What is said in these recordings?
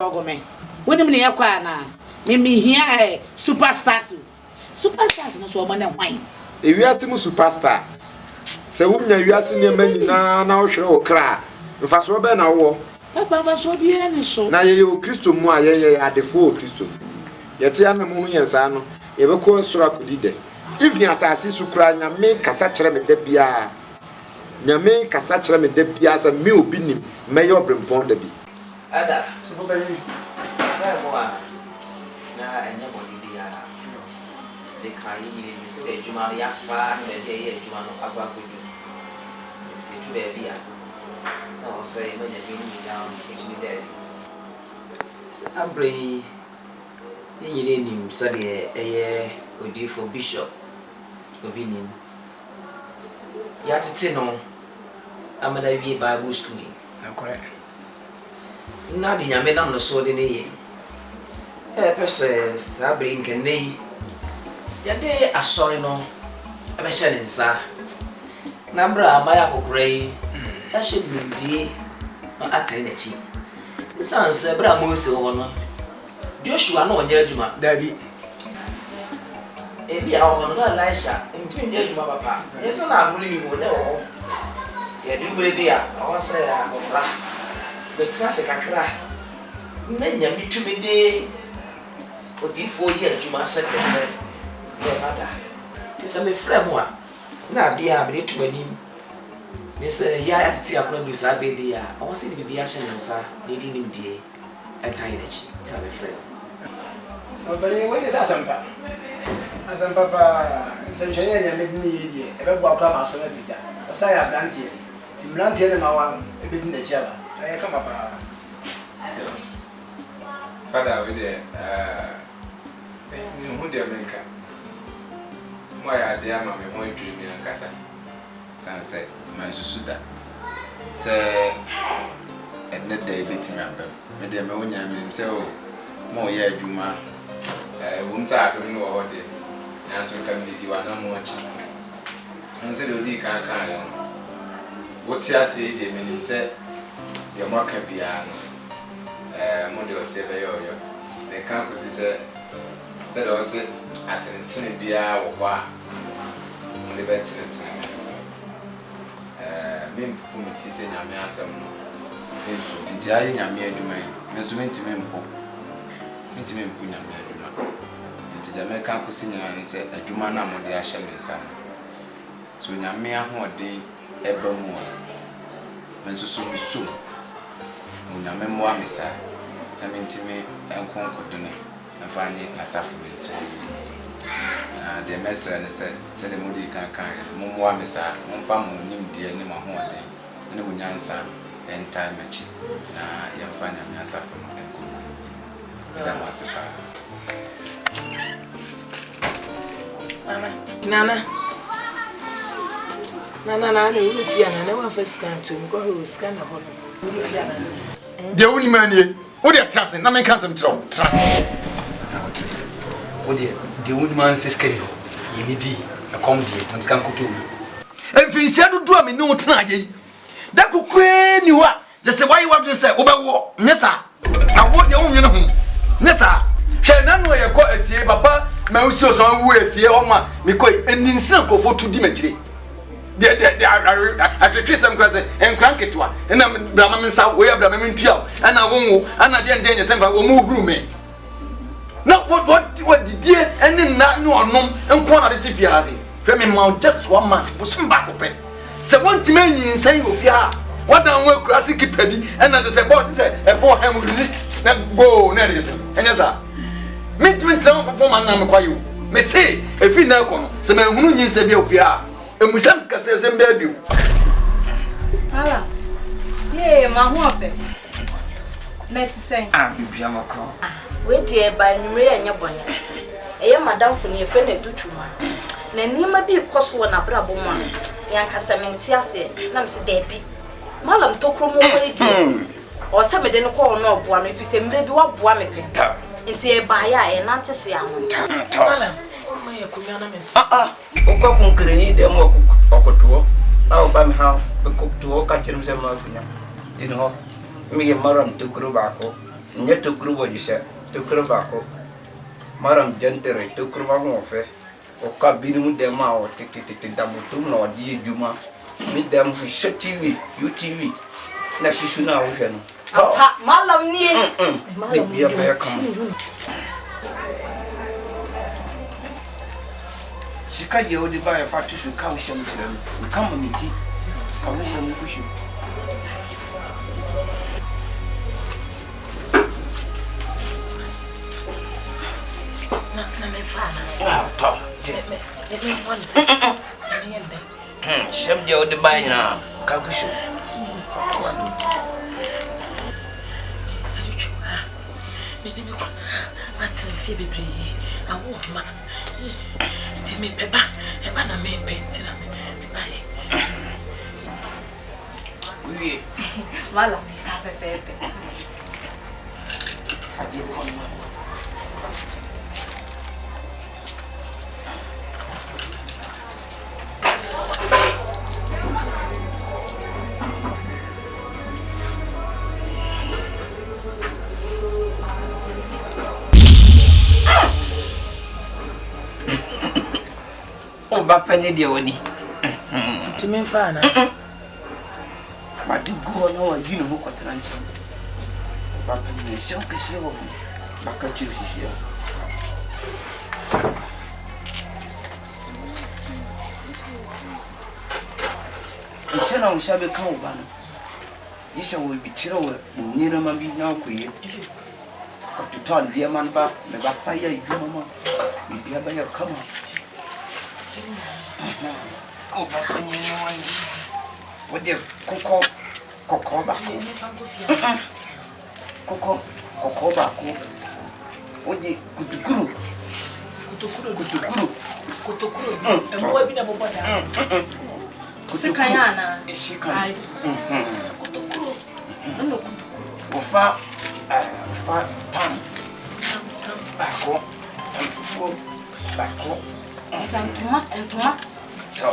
Ogome. When me yakwa na me here superstars. Superstars no so man wine. E wiase mu superstar. Se wumnya wiase ne manyina na wo hwere wo kra. Mfa so be na wo. Papa fa so bi ene so. Na ye o Kristo mu a ye adefo o Kristo. Yete ana mu hu yensa no. Ye be ko sura kodide. If ni asase su kra nyame kasa kire me da bia. Nyame kasa kire me da bia sa me OBINNIM me ye obrempon da bi. Ada, so ba yi. Na enye body dia. De kai ni se de juma ya fa na de ye juma no agba kodu. Se tu be bia. Na o say me nya ni down it ni dead. Abre ni nim sa de eye odi for bishop OBINNIM. Ya tete no amada wi Bible school. Na correct. Na di nyame nam no so de ne ye. Pese sa bring kenei. Ya de asori no ebe hye ne nsa. Na bra amaya kokorei. Ya hye di ma atene na chi. Nsa nsa bra Mose wo no. Joshua no onya adwuma. Dabi. Ebi a wo no na Elisha, ntimi nya adwuma papa. Yesa na agunu ni mo ne wo. Ti adwuma bi a wo se ya kokra. Betima se kakra. Na nyame tumede odifo ye adwuma se pese. Ne fata. Ti se me frɛ mo a. Na bia me tumanim. Ne se ya atiti akona bi sa be dia. O se di bia hye nsa, ne di nim die. Etan na chi. Ti me frɛ. So bani we is asampa. Asampa pa senchene nya medini ye die. Ebe bo akwa ma so na fida. O sa ya dantie. Ti mlantie ne ma wa ebe di na chiaba. Aye kama pa. Father we dey ni hu de menka. Mo ya de ama me ho adwini ankasa. Sanse man susuda. Se edne de betimi abam. Me de me wonya me se o mo ya adwuma wum sa adum no ho de. Nyanso ka me di wa na mo achi. Nse de odi kan kan yo. Woti ase de me nim se de mo ka bia no. Mo de o se be yo yo. Me kan ko si se de o se atentene bia wo kwa. Mo de be tentene. Me mpu mi ti se nyame asem no. Enso nti aye nyame adwuma yi. Me so mentime mpo. Mentime mpu nyame adwuma. Nti de me kan ko si nyane se adwuma na mo de ahye me nsa. So nyame ahode eba mu a. Me so so so. Mo nyame mo amisa. Na mentime enkonkodone. Mfani asafu me so yi. The message say the mudi kan mo mo amisa. Mo fa mo nim de ni mo ahode. Ni mo nyansa en time achi. Na yemfani am asafu no enkonkodone. Da masita. Nana. Na uru fia na wa first scan to go who scan na hono. Uru fia na. De woni manie. Wo de trase na men kan sem tro. Trase. Wo de woni man se schedule. Ye ni di e kom die. Am scan ko to. Emfinsia dudu a me ne wo tena ye. Da kokwe ni wa. Je se why what say obewo. Nyesa. Na wo de wo nwene ho. Nyesa. Hwe na no ye ko asie papa ma usi o so wu asie o ma me ko eninsan kofo to di magire. De atwetwe sam kwa se enkranketoa na brama mensa wo ya brama mentua ana wonwo ana de ndenya semfa wo mu huru me na what didie ene na no onom enko na de tifia ha se hwe me ma just 1 month wo sumba ko pe se wonti manyi nsan wo fia wadan wo akurase kipa bi ena se bot se e for ham rudi na go na de se enya sa mint na performance na me kwayo me say efi na ko no se me hunu nyi se bia ofia emusam skasese mba biu ala ye ma ho afa net sen bibia makọ we die ba nwure enya bone eye madam funi efe na dutuma na nima bi koso na brabo mu a yankasa menti ase na mse debi malam tokro mo wori di o se me de no ko no oboa no ifise mre bi wa boa me pe nti e ba ya e nante se ya ho Malam. O me yakumya na menti. Uko kunkreni de mo okoto. Na o ba me ha ko to ka chirim se ma tunya. Din ho. Mi ge maram to kro ba ko. Nye to kuru bo jise to kuru bako maram jentere to kuru ba ho fe o ka binu dem ma o titi damutum na odi edwuma mi dem fi TV UTV na shisu na wo hwe no ha malam nie malam dia ba yakam sika je odi ba ya fatu su ka wo shem tirem kama mi ti ka wo shem kushu na me fana to me one se shem je odi ba nyina ka kushu Ati fi bebre awo ma ti me peba e ba na me penti na me ba ye oui voilà ça pepe faje ko ma ba penye dia woni Timin fana ma di go na wa yinu ho kwatara nche ba penye shem ke shi ho ba ka chi shi ya ishana ushabe kan ubana yisha wo bitira wo nira ma bi na ko ye to ton dia man ba me ba fa ya idwuma ma bi dia ba ya kama oh ba penye woni wo de koko ba koko ba ko wo de kutukuru Mwa bina boboda Sikayana Shikana Kutukuru Ufa tam bako tam fufu bako entuma to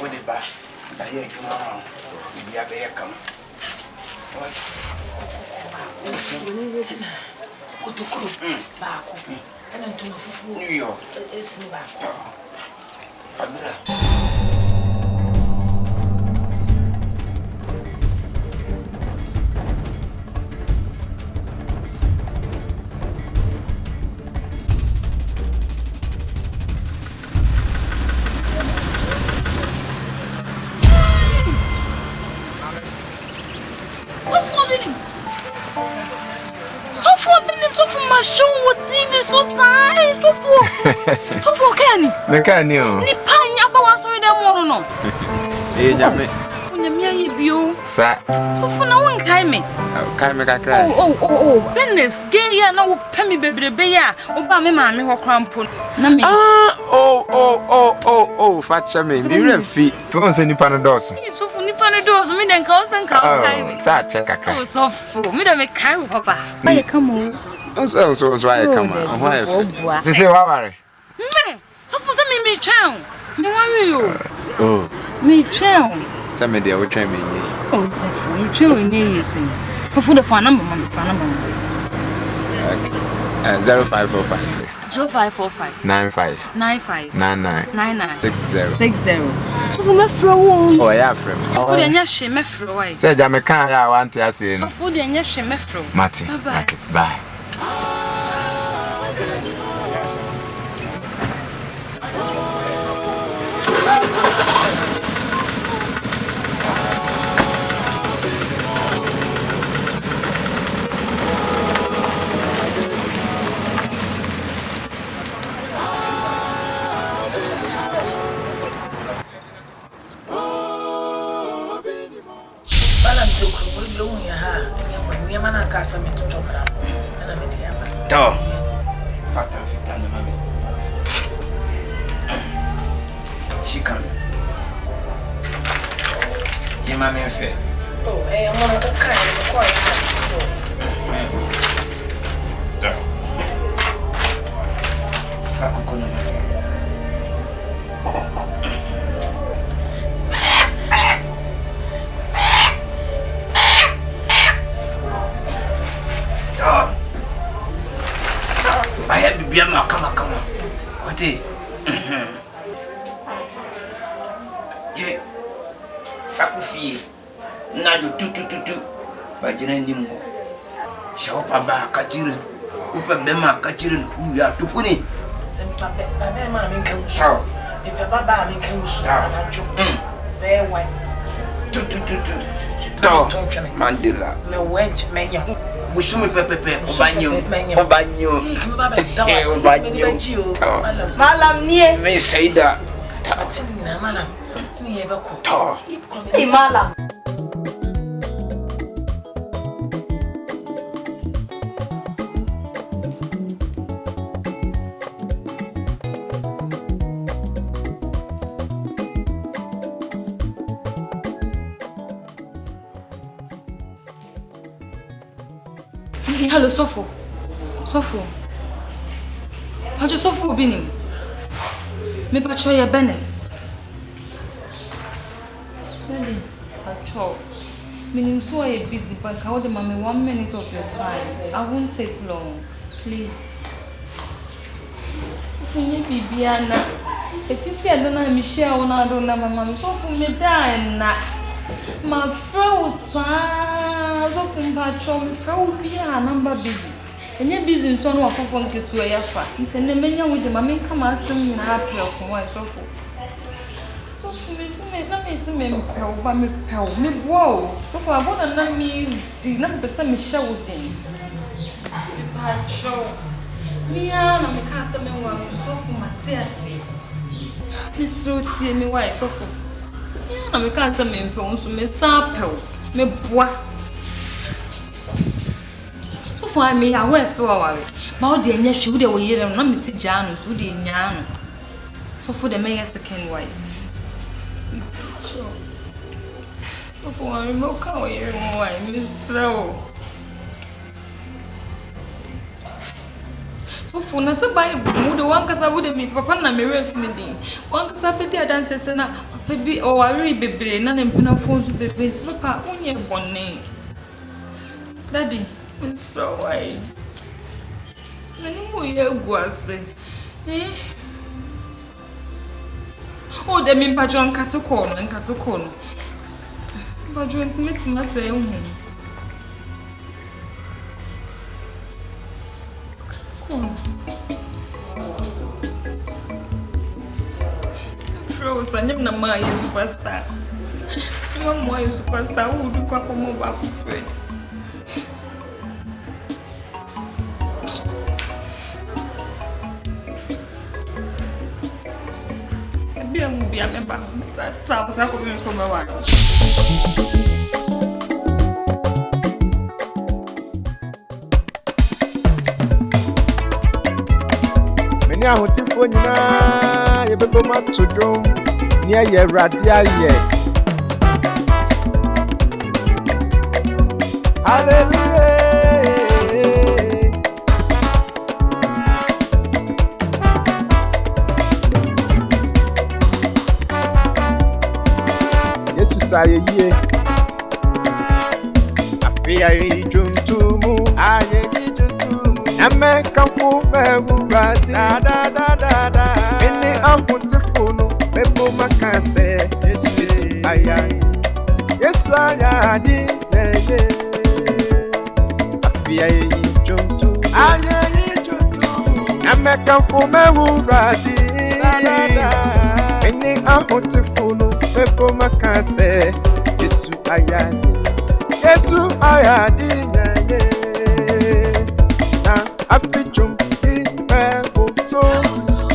odi ba ye juma ya be yakam Kutukuru bako Ana ntuma fufu yo esini bako Abira Show TV so sai so for Kenny. Me can you? Ni panya ba wa so de mo no. Eh nyame. Unyamia ye bio. Sa. So for na won kai me. Kai me kakra. Oh. Business ge ya na wo pemi bebrebe ya. Wo ba me ma me ho krampo. Na me. Oh, facha me. Mi refi. Tu se nipa no doso. So for nipa no doso me den ka o san ka o kai me. Sa che kakra. Oh so for. Me da me kai wo papa. Ba come on. So why come on? Why? You say what worry? Me. So for say me chow. Me worry you. Oh. Me chow. Say me dey we try me ni. Oh so for you chow ni yes. For the phone number, mama, phone number. 0545 0545 95 99 60. So for me throw. Oh yeah, friend. For the nya she me throw why. Say ja me kan ya want to say no. So for the nya she me throw. Mati. Bye. to fata fitana mami shikan yema me fe mwana kukai kwa Kakukuna bibia ma kama oti je fakufie na do tutututu ba jina nimo shawopa ba kajire upa bema kajire hu ya tukuni sempa be ma me kan saw e pe baba me kan so na jo be wan tutututu Mandela me wench menya Busumi pepepe obanyo Malam nie me saida atina malam ni e ba ko to hey malam Hello, Sofo. Hajo Sofo Obinnim. Me patrol your business. Daddy, patrol. Meaning so I busy, but can hold mommy 1 minute of your time. I won't take long. Please. Maybe Biana. If you see I don't know Michelle or I don't know my mom, Sofo me die na. My frozen from patrol, my friend be a number busy. And you're busy in some of them get to a yafa. It's a mania with the mammy come and sing in happy of my sofa. So for me, let me see me pal, but me pal, me wow. So for I want to know me, the number some Michelle with them. Patrol. Me and I can't say me one, so for my tears. Miss Ruti, me wife, so for. Yeah, I can't say me pal, so me sample, me bois. So I mean, I was so worried. But the next should they were here and not Miss Janus, who did Yan. So for the mayor's second wife. Sure. So for a remote car, you're why, Miss Row. So for Nasa by the one cause I wouldn't be Papa and me refugee. One cause I pay dances and baby or I read baby, none in Pinafos with the prince, Papa, only one name. Daddy. It's so why. Many more years eh? Oh, they mean Patron Catacon and Catacon. But you want to meet myself. Catacon. Frozen, I'm not my superstar. One more superstar who do come over for Fred. Be a member. That's how come so much. Many are hot for you. You become up to drum near your radial yet. Hallelujah. Aye ye afia yi juntumu aye yi juntumu ameka fu bewu radi da ene ahuntifo no bebo makase yesu aya di neye afia yi juntumu aye yi juntumu ameka fu bewu radi ene ahuntifo no bebo makase Yesu ayadi nanye na afichum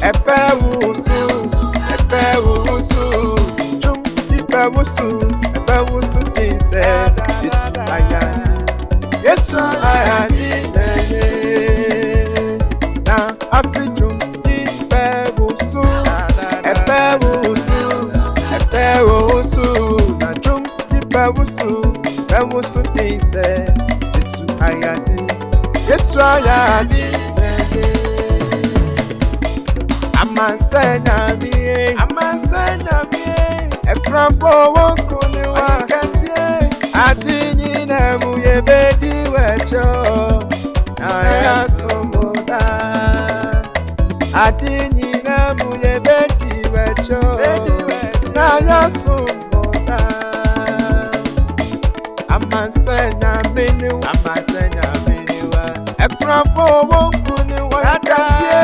ebewusu chum ebewusu kinse Yesu ayadi nanye na afichum ebewusu na chum bewusu kinse Yesu ayadi Amansenya miye Ekrafo wankuni wakasie Atinyi na muyebedi wecho Na ya somoda Adinina muye bedi wecho na yasumona Amansenya miniwa Ekrafo wonkuni wakasie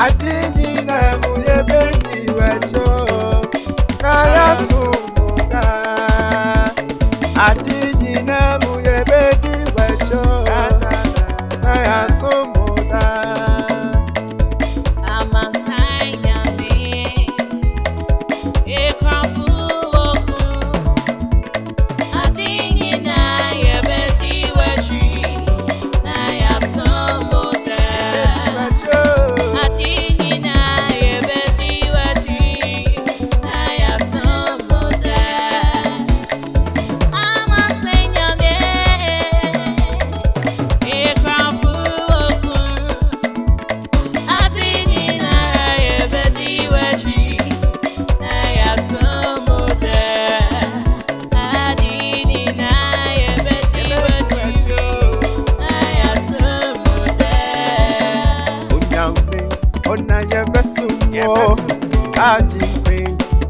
Adinina muye bedi wecho na yasumona Adinina muye bedi wecho na yasumona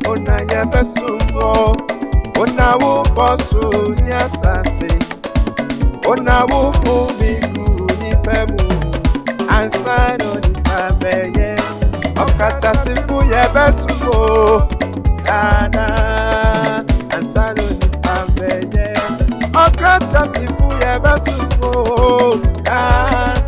Ona ya besumo ona wo bosu ni asase ona wo fumigu ni pemu ansano ni pabeye okata sifu ya besumo ana ansano ni pabeye okata sifu ya besumo ana